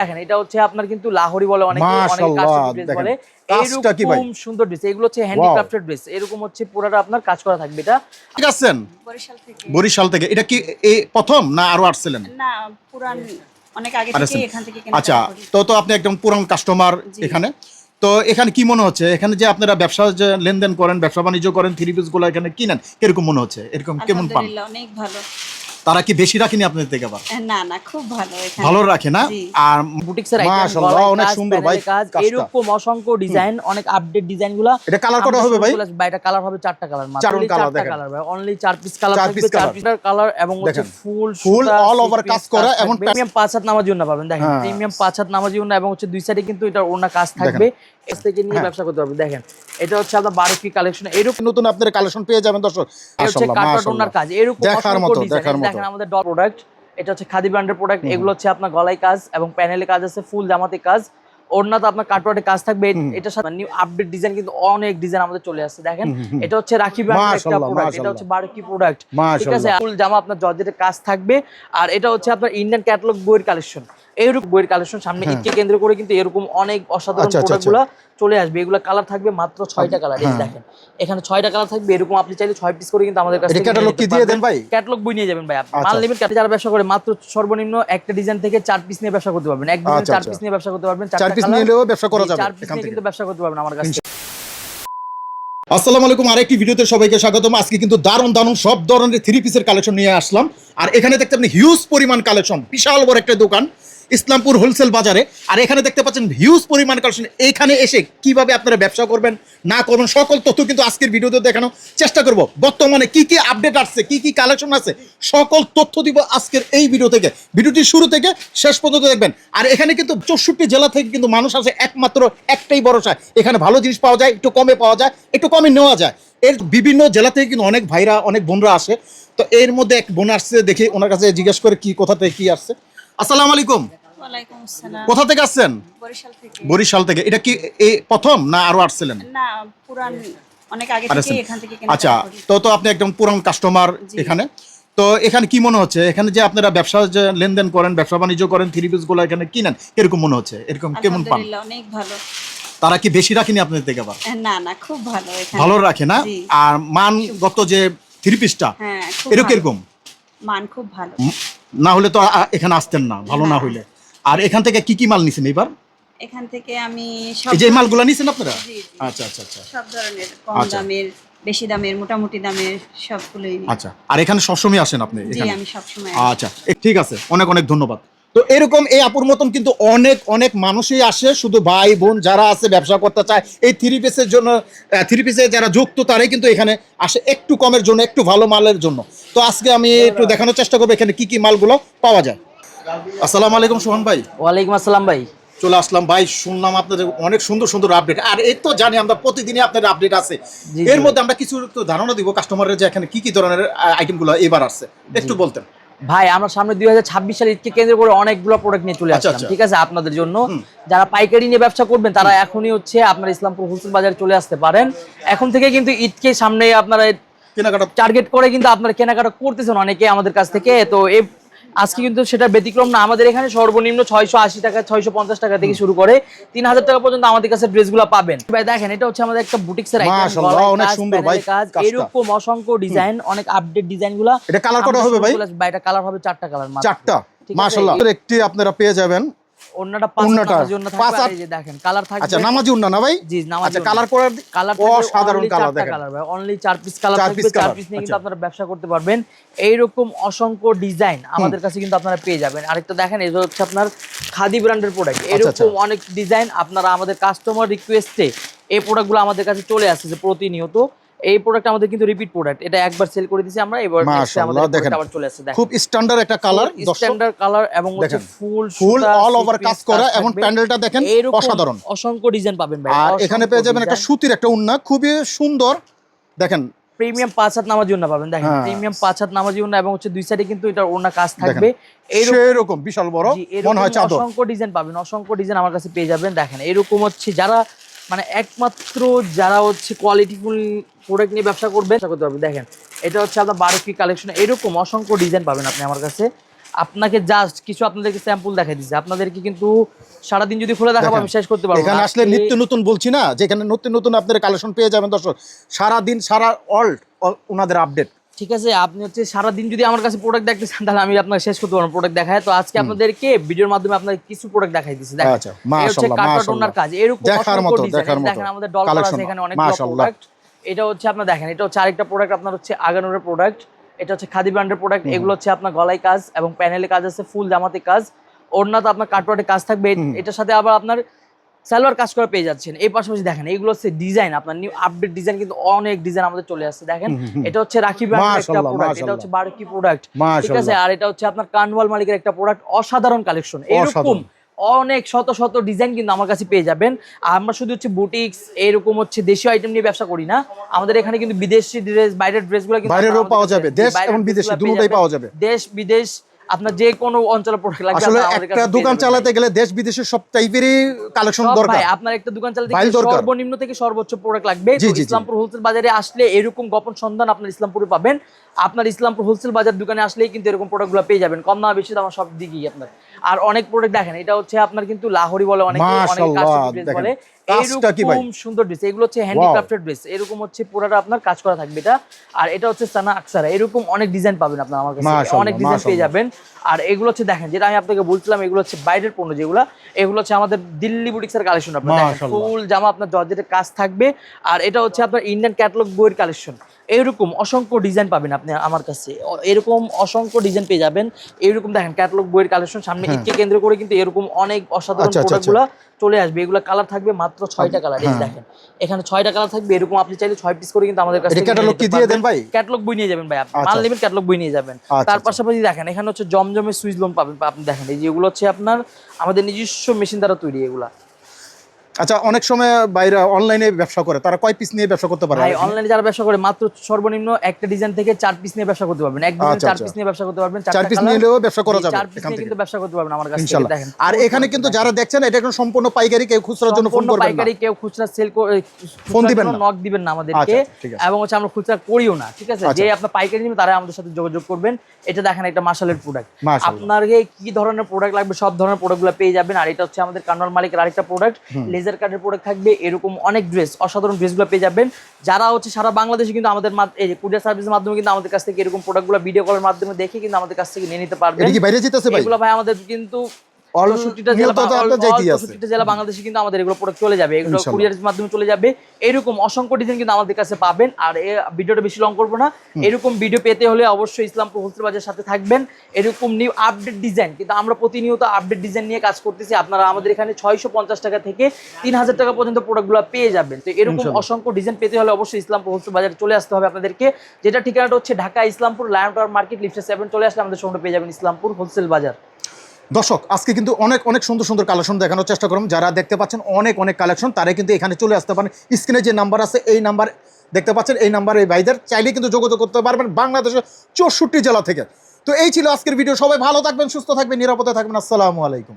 দেখেন এটা হচ্ছে আপনার কিন্তু লাহোরি বলে অনেকে, অনেক কাস্টম ড্রেস বলে। এরকম সুন্দর ড্রেস, এগুলো হচ্ছে হ্যান্ডিক্রাফটেড ড্রেস। এরকম হচ্ছে পুরোটা আপনার কাজ করা থাকবে। এটা ঠিক আছেন বরিশাল থেকে। এটা কি এই প্রথম না আরো আসছিলেন? না, পুরান অনেক আগে থেকে এখান থেকে কেনা। আচ্ছা, তো আপনি একদম পুরান কাস্টমার এখানে। তো এখানে কি মনে হচ্ছে, এখানে যে আপনারা ব্যবসা যে লেনদেন করেন, ব্যবসা বাণিজ্য করেন, থ্রি পিস গুলো এখানে কিনেন, কিরকম মনে হচ্ছে? এরকম কেমন পান? আলহামদুলিল্লাহ অনেক ভালো। তারা কি বেশি রাখেনি আপনাদের থেকে? আবার না না, খুব ভালো এখানে। ভালো রাখে না? আর বুটিক্সের আইটেম মাশাআল্লাহ অনেক সুন্দর ভাই কাজ। এরকম অসংখ্য ডিজাইন, অনেক আপডেট ডিজাইনগুলো। এটা কালার কত হবে ভাই? এটা কালার হবে 4টা কালার, মাত্র 4টা কালার ভাই। অনলি 4 পিস কালার থাকবে, 4 পিসের কালার এবং হচ্ছে ফুল অল ওভার কাজ করা এবং প্রিমিয়াম 5 হাত নামাজি ওন্না পাবেন। দেখেন প্রিমিয়াম 5 হাত নামাজি ওন্না এবং হচ্ছে দুই সাইডে কিন্তু এটা ওন্না কাজ থাকবে। এস থেকে নিয়ে ব্যবসা করতে পারবেন। দেখেন এটা হচ্ছে আপনার 12 কি কালেকশন। এরকম নতুন আপনাদের কালেকশন পেয়ে যাবেন দর্শক। মাশাআল্লাহ কাটার ওন্নার কাজ এরকম অসংখ্য ডিজাইন। দেখেন আমাদের ডট প্রোডাক্ট, এটা হচ্ছে খাদি ব্র্যান্ডের প্রোডাক্ট। এগুলো হচ্ছে আপনার গলায় কাজ এবং প্যানেলে কাজ আছে, ফুল জামাতে কাজ, ওড়না তো আপনার কাটওয়ার্ডে কাজ থাকবে। এটা সাথে নিউ আপডেট ডিজাইন, কিন্তু অনেক ডিজাইন আমাদের চলে আসছে। দেখেন এটা হচ্ছে রাখি ব্র্যান্ডের একটা প্রোডাক্ট, এটা হচ্ছে বারকি প্রোডাক্ট, ঠিক আছে। ফুল জামা আপনার জর্জেটের কাজ থাকবে। আর এটা হচ্ছে আপনার ইন্ডিয়ান ক্যাটালগ বইয়ের কালেকশন। এইরকম বইয়ের কালেকশন সামনে ঈদকে কেন্দ্র করে কিন্তু এরকম অনেক অসাধারণ প্রোডাক্টগুলো চলে আসবে। এগুলো কালার থাকবে মাত্র 6টা কালার। এই দেখেন এখানে 6টা কালার থাকবে। এরকম আপনি চাইলে 6 পিস করে কিন্তু আমাদের কাছে ক্যাটালগ কি দিয়ে দেন ভাই? ক্যাটালগ বই নিয়ে যাবেন ভাই। আপনি আনলিমিটেড ক্যাটালগ যারা ব্যবসা করে মাত্র সর্বনিম্ন একটা ডিজাইন থেকে 4 পিস নিয়ে ব্যবসা করতে পারবেন। এক ডিজাইন 4 পিস নিয়ে ব্যবসা করতে পারবেন। 4 পিস নিলেও ব্যবসা করা যাবে। 4 পিস নিয়ে কিন্তু ব্যবসা করতে পারবেন আমার কাছে। আসসালামু আলাইকুম, আরেকটি ভিডিওতে সবাইকে স্বাগতম। আজকে কিন্তু দারুণ দারুণ সব ধরনের থ্রি পিসের কালেকশন নিয়ে আসলাম। আর এখানে দেখতে আপনি হিউজ পরিমাণ কালেকশন, বিশাল বড় একটা দোকান ইসলামপুর হোলসেল বাজারে। আর এখানে দেখতে পাচ্ছেন হিউজ পরিমাণ কালেকশন। এইখানে এসে কিভাবে আপনারা ব্যবসা করবেন না করবেন সকল তথ্য কিন্তু আজকের ভিডিওতে দেখানোর চেষ্টা করব। বর্তমানে কি কি আপডেট আসছে, কি কি কালেকশন আছে, সকল তথ্য দিব আজকের এই ভিডিও থেকে। ভিডিওটি শুরু থেকে শেষ পর্যন্ত দেখবেন। আর এখানে কিন্তু 64 জেলা থেকে কিন্তু মানুষ আসে, একমাত্র একটাই ভরসা, এখানে ভালো জিনিস পাওয়া যায়, একটু কমে পাওয়া যায়, একটু কমে নেওয়া যায়। এর বিভিন্ন জেলা থেকে কিন্তু অনেক ভাইরা, অনেক বোনরা আসে। তো এর মধ্যে এক বোন আসছে, দেখি ওনার কাছে জিজ্ঞেস করে কি কোথা থেকে কি আসছে। আসসালামু আলাইকুম। ওয়ালাইকুম আসসালাম। কোথা থেকে আসছেন? বরিশাল থেকে। বরিশাল থেকে। এটা কি এই প্রথম না আরো আসছিলেন? না, পুরান অনেক আগে থেকে এখান থেকে কেনা। আচ্ছা, তো আপনি একদম পুরান কাস্টমার এখানে। তো এখানে কি মনে হচ্ছে, এখানে যে আপনারা ব্যবসা যে লেনদেন করেন, ব্যবসা বাণিজ্য করেন, থ্রি পিস গুলো এখানে কিনেন, কিরকম মনে হচ্ছে? এরকম কেমন পান? আলহামদুলিল্লাহ অনেক ভালো। তারা কি বেশি রাখেনি আপনাদের থেকে? আবার না না, খুব ভালো এখানে। ভালো রাখে না? আর মানগত যে থ্রি পিসটা এরকম মান খুব ভালো। না হলে তো এখানে আসতেন না, ভালো না হইলে। আর এখান থেকে কি কি মাল নিছেন এবার? এখান থেকে আমি সব এই যে মালগুলো নিছেন আপনারা? আচ্ছা আচ্ছা আচ্ছা, সব ধরনের, কম দামের, বেশি দামের, মোটামুটি দামের সবগুলোই। আচ্ছা, আর এখানে সবসময় আসেন আপনি? জি, আমি সবসময়। আচ্ছা ঠিক আছে, অনেক অনেক ধন্যবাদ। তো এরকম এই আপুর মতন কিন্তু অনেক অনেক মানুষই আসে, শুধু ভাই বোন যারা আছে ব্যবসা করতে চায় এই থ্রি পিসের জন্য, থ্রি পিসে যারা যুক্ত তারাই কিন্তু এখানে আসে একটু কমের জন্য, একটু ভালো মালের জন্য। তো আজকে আমি একটু দেখানোর চেষ্টা করবো এখানে কি কি মালগুলো পাওয়া যায়। আসসালামু আলাইকুম সোহান ভাই। ওয়ালাইকুম আসসালাম ভাই। চলে আসলাম ভাই, শুনলাম আপনাদের অনেক সুন্দর সুন্দর আপডেট। আর এই তো জানি আমরা প্রতিদিনই আপনাদের আপডেট আছে। এর মধ্যে আমরা কিছু ধারণা দিব কাস্টমারের যে এখানে কি কি ধরনের আইটেমগুলো এবার আসছে, একটু বলতেন ভাই। আমরা সামনে 2026 সালে ঈদকে কেন্দ্র করে অনেকগুলো প্রোডাক্ট নিয়ে চলে আসলাম, ঠিক আছে। আপনাদের জন্য যারা পাইকারি নিয়ে ব্যবসা করবেন তারা এখনই হচ্ছে আপনার ইসলামপুর হোলসেল বাজারে চলে আসতে পারেন। এখন থেকে কিন্তু ঈদকে সামনে আপনারা কেনাকাটা টার্গেট করে কিন্তু আপনারা কেনাকাটা করতেছেন অনেকে আমাদের কাছ থেকে। তো এই আজকে কিন্তু সেটা ব্যতিক্রম না। আমাদের এখানে সর্বনিম্ন 680 টাকা, 650 টাকা থেকে শুরু করে 3000 টাকা পর্যন্ত আমাদের কাছে ড্রেসগুলো পাবেন ভাই। দেখেন এটা হচ্ছে আমাদের একটা বুটিক্সের আইটেম, অনেক সুন্দর ভাই কাজ। এরকম অসংখ্য ডিজাইন, অনেক আপডেট ডিজাইনগুলো। এটা কালার কত হবে ভাই? ভাই এটা কালার হবে 4টা কালার, মাত্র 4টা। মাশাআল্লাহ, একটি আপনারা পেয়ে যাবেন। ওন্নাটা 5 জন্য থাকবে। এই যে দেখেন কালার থাকবে। আচ্ছা, নামাজি ওন্না না ভাই? জি, নামাজি। আচ্ছা, কালার করার অসাধারণ কালার দেখেন ভাই। অনলি 4 পিস কালার থাকবে। 4 পিস নিয়ে কিন্তু আপনারা ব্যবসা করতে পারবেন। এইরকম অসংখ্য ডিজাইন আমাদের কাছে কিন্তু আপনারা পেয়ে যাবেন। আরেকটা দেখেন, এটা হচ্ছে আপনার খাদি ব্র্যান্ডের প্রোডাক্ট। এরকম অনেক ডিজাইন আপনারা আমাদের কাস্টমার রিকোয়েস্টে এই প্রোডাক্টগুলো আমাদের কাছে চলে আসছে যে প্রতিনিয়ত। এই প্রোডাক্ট আমাদের কিন্তু রিপিট প্রোডাক্ট, এটা একবার সেল করে দিয়েছি আমরা, এবার মাশাআল্লাহ দেখেন আবার চলে আসছে। দেখেন খুব স্ট্যান্ডার্ড একটা কালার, স্ট্যান্ডার্ড কালার এবং হচ্ছে ফুল অল ওভার কাজ করা এবং প্যান্ডেলটা দেখেন অসাধারণ। অসংখ্য ডিজাইন পাবেন ভাই। আর এখানে পেয়ে যাবেন একটা সুতির একটা ওন্না, খুবই সুন্দর। দেখেন প্রিমিয়াম 5 হাত নামাজি ওন্না পাবেন। দেখেন প্রিমিয়াম 5 হাত নামাজি ওন্না এবং হচ্ছে দুই সাইডে কিন্তু এটা ওন্না কাজ থাকবে। এরকম বিশাল বড় মনে হয় চাদর। অসংখ্য ডিজাইন পাবেন, অসংখ্য ডিজাইন আমার কাছে পেয়ে যাবেন। দেখেন এরকম হচ্ছে যারা মানে একমাত্র যারা হচ্ছে কোয়ালিটিফুল প্রোডাক্ট নিয়ে ব্যবসা করবেন করতে পারবেন। দেখেন এটা হচ্ছে আপনার 12 কি কালেকশন। এরকম অসংখ্য ডিজাইন পাবেন আপনি আমার কাছে। আপনাকে জাস্ট কিছু আপনাদেরকে স্যাম্পল দেখাই দিচ্ছি, আপনাদেরকে কিন্তু সারাদিন যদি খুলে দেখাবো আমি শেষ করতে পারবো না। এখানে আসলে নিত্য নতুন বলছি না, যেখানে নতুন নতুন আপনারা কালেকশন পেয়ে যাবেন দর্শক, সারাদিন সারা ওনাদের আপডেট। ঠিক আছে, আপনি হচ্ছে সারাদিন যদি আমার কাছে প্রোডাক্ট দেখতে চান তাহলে আমি আপনাকে শেষ করতে পারবো প্রোডাক্ট দেখায়। তো আজকে আপনাদেরকে ভিডিওর মাধ্যমে আপনাদের কিছু প্রোডাক্ট দেখাই দিচ্ছি। দেখেন আচ্ছা, মাশাআল্লাহ মাশাআল্লাহ, কাজ এরকম দেখার মতো দেখেন আমাদের ডল করা আছে এখানে অনেক প্রোডাক্ট। এটা হচ্ছে আপনার দেখেন, এটা হচ্ছে আরেকটা প্রোডাক্ট আপনার হচ্ছে আগানোরের প্রোডাক্ট, এটা হচ্ছে খাদি ব্র্যান্ডের প্রোডাক্ট। এগুলো হচ্ছে আপনার গলায় কাজ এবং প্যানেলে কাজ আছে, ফুল জামাতে কাজ, ওড়না তো আপনার কাটওয়ার্টে কাজ থাকবে। এটার সাথে আবার আপনার সালোয়ার কাজ করে পেয়ে যাচ্ছেন। এই পাশাপাশি দেখেন এইগুলো হচ্ছে ডিজাইন, আপনার নিউ আপডেট ডিজাইন, কিন্তু অনেক ডিজাইন আমাদের চলে আসছে। দেখেন এটা হচ্ছে রাখি ব্র্যান্ডের একটা প্রোডাক্ট, এটা হচ্ছে বারকি প্রোডাক্ট, ঠিক আছে। আর এটা হচ্ছে আপনার কানওয়াল মালিকের একটা প্রোডাক্ট, অসাধারণ কালেকশন। এরকম অনেক শত শত ডিজাইন কিন্তু আমার কাছে পেয়ে যাবেন। আমরা শুধু হচ্ছে বুটিক্স এরকম হচ্ছে দেশীয় আইটেম নিয়ে ব্যবসা করি না, আমাদের এখানে কিন্তু বিদেশি ড্রেস, বাইরের ড্রেসগুলো কিন্তু বাইরেও পাওয়া যাবে, দেশ এবং বিদেশি দুটোই পাওয়া যাবে। দেশ বিদেশ আপনার যে কোনো অঞ্চলে প্রোডাক্ট লাগবে। আসলে একটা দোকান চালাতে গেলে দেশ বিদেশের সব টাইপেরই কালেকশন দরকার। ভাই আপনার একটা দোকান চালাতে গেলে সর্বনিম্ন থেকে সর্বোচ্চ প্রোডাক্ট লাগবে। তো ইসলামপুর হোলসেল বাজারে আসলে এরকম গোপন সন্ধান আপনার ইসলামপুরে পাবেন। আপনার ইসলামপুর হোলসেল বাজার দোকানে আসলেই কিন্তু এরকম প্রোডাক্টগুলো পেয়ে যাবেন, কম দামে বেশি দামে সব দিকেই আপনার। আর অনেক প্রোডাক্ট দেখেন, এটা হচ্ছে আপনার কিন্তু লাহোরি বলে, অনেক ড্রেস বলে, এরকম সুন্দর ড্রেস। এগুলো হচ্ছে হ্যান্ডিক্রাফটেড ড্রেস, এরকম হচ্ছে পুরোটা আপনার কাজ করা থাকবে এটা। আর এটা হচ্ছে সানা আকসারা, এরকম অনেক ডিজাইন পাবেন আপনার আমার কাছে, অনেক ডিজাইন পেয়ে যাবেন। আর এগুলো হচ্ছে দেখেন, যেটা আমি আপনাকে বলছিলাম, এগুলো হচ্ছে বাইরের পণ্য, যেগুলো এগুলো হচ্ছে আমাদের দিল্লি বুটিক্সের কালেকশন। আপনার ফুল জামা আপনার জর্জেটের কাজ থাকবে। আর এটা হচ্ছে আপনার ইন্ডিয়ান ক্যাটালগ বইয়ের কালেকশন। এরকম অসংখ্য ডিজাইন পাবেন আপনি আমার কাছে, এরকম অসংখ্য ডিজাইন পেয়ে যাবেন। এরকম দেখেন ক্যাটালগ বইয়ের কালেকশন, সামনে ঈদকে কেন্দ্র করে কিন্তু এরকম অনেক অসাধারণ প্রোডাক্টগুলো চলে আসবে। এগুলো কালার থাকবে মাত্র 6টা কালার। এই দেখেন এখানে 6টা কালার থাকবে। এরকম আপনি চাইলে 6 পিস করে কিন্তু আমাদের কাছে ক্যাটালগ কি দিয়ে দেন ভাই? ক্যাটালগ বই নিয়ে যাবেন ভাই, আপনি মাল নেবেন ক্যাটালগ বই নিয়ে যাবেন। তার পাশাপাশি দেখেন এখানে হচ্ছে জমজমের সুইচ লোন পাবেন আপনি। দেখেন এই যেগুলো হচ্ছে আপনার আমাদের নিজস্ব মেশিন দ্বারা তৈরি এগুলা। আচ্ছা, অনেক সময় বাইরে অনলাইনে ব্যবসা করে, তারা কয় পিস নিয়ে ব্যবসা করতে পারে? ভাই অনলাইনে যারা ব্যবসা করে মাত্র সর্বনিম্ন একটা ডিজাইন থেকে 4 পিস নিয়ে ব্যবসা করতে পারবেন। এক ডিজাইন 4 পিস নিয়ে ব্যবসা করতে পারবেন, 4 পিস নিলেও ব্যবসা করা যাবে 4 পিস নিয়ে কিন্তু ব্যবসা করতে পারবেন আমার কাছে ইনশাআল্লাহ। দেখেন। আর এখানে কিন্তু যারা দেখছেন এটা এখন সম্পূর্ণ পাইকারি, কেউ খুচরার জন্য ফোন করবেন না, পাইকারি কেউ খুচরা সেল করে ফোন দিবেন না, নক দিবেন না আমাদেরকে। এবং হচ্ছে আমরা খুচরা করিও না, ঠিক আছে। যে আপনার পাইকারি নেবেন তারা আমাদের সাথে যোগাযোগ করবেন। এটা দেখেন একটা মাশালের প্রোডাক্ট, আপনাকে কি ধরনের প্রোডাক্ট লাগবে সব ধরনের প্রোডাক্টগুলো পেয়ে যাবেন। আর এটা হচ্ছে আমাদের কানওয়াল মালিকের আরেকটা প্রোডাক্ট, লেজার কাটের প্রোডাক্ট থাকবে। এরকম অনেক ড্রেস, অসাধারণ ড্রেসগুলো পেয়ে যাবেন। যারা হচ্ছে সারা বাংলাদেশে কিন্তু আমাদের এই কুরিয়ার সার্ভিসের মাধ্যমে কিন্তু আমাদের কাছ থেকে এরকম প্রোডাক্টগুলো ভিডিও কলের মাধ্যমে দেখে কিন্তু আমাদের কাছ থেকে নিয়ে নিতে পারবেন। এটা কি বাইরে যেতেছে ভাই? এগুলো ভাই আমাদের কিন্তু 64টা জেলা বাংলাদেশে কিন্তু আমাদের এগুলো প্রোডাক্ট চলে যাবে, এগুলো কুরিয়ারের মাধ্যমে চলে যাবে। এরকম অসংখ্য ডিজাইন কিন্তু আমাদের কাছে পাবেন। আর এই ভিডিওটা বেশি লং করবো না, এরকম ভিডিও পেতে হলে অবশ্যই ইসলামপুর হোলসেল বাজারের সাথে থাকবেন। এরকম নিউ আপডেট ডিজাইন কিন্তু আমরা প্রতিনিয়ত আপডেট ডিজাইন নিয়ে কাজ করতেছি। আপনারা আমাদের এখানে 650 টাকা থেকে 3000 টাকা পর্যন্ত প্রোডাক্টগুলো পেয়ে যাবেন। তো এরকম অসংখ্য ডিজাইন পেতে হলে অবশ্যই ইসলামপুর হোলসেল বাজারে চলে আসতে হবে আপনাদেরকে। যেটা ঠিকানাটা হচ্ছে Dhaka Islampur lion tower market লিফটে 7 চলে আসলে আমাদের সঙ্গে পেয়ে যাবেন ইসলামপুর হোলসেল বাজার। দর্শক আজকে কিন্তু অনেক অনেক সুন্দর সুন্দর কালেকশন দেখানোর চেষ্টা করুন। যারা দেখতে পাচ্ছেন অনেক অনেক কালেকশন, তারা কিন্তু এখানে চলে আসতে পারেন। স্ক্রিনে যে নাম্বার আছে এই নাম্বার দেখতে পাচ্ছেন, এই নাম্বারে এই ভাইদের চাইলে কিন্তু যোগাযোগ করতে পারবেন বাংলাদেশের 64 জেলা থেকে। তো এই ছিল আজকের ভিডিও। সবাই ভালো থাকবেন, সুস্থ থাকবেন, নিরাপদে থাকবেন। আসসালামু আলাইকুম।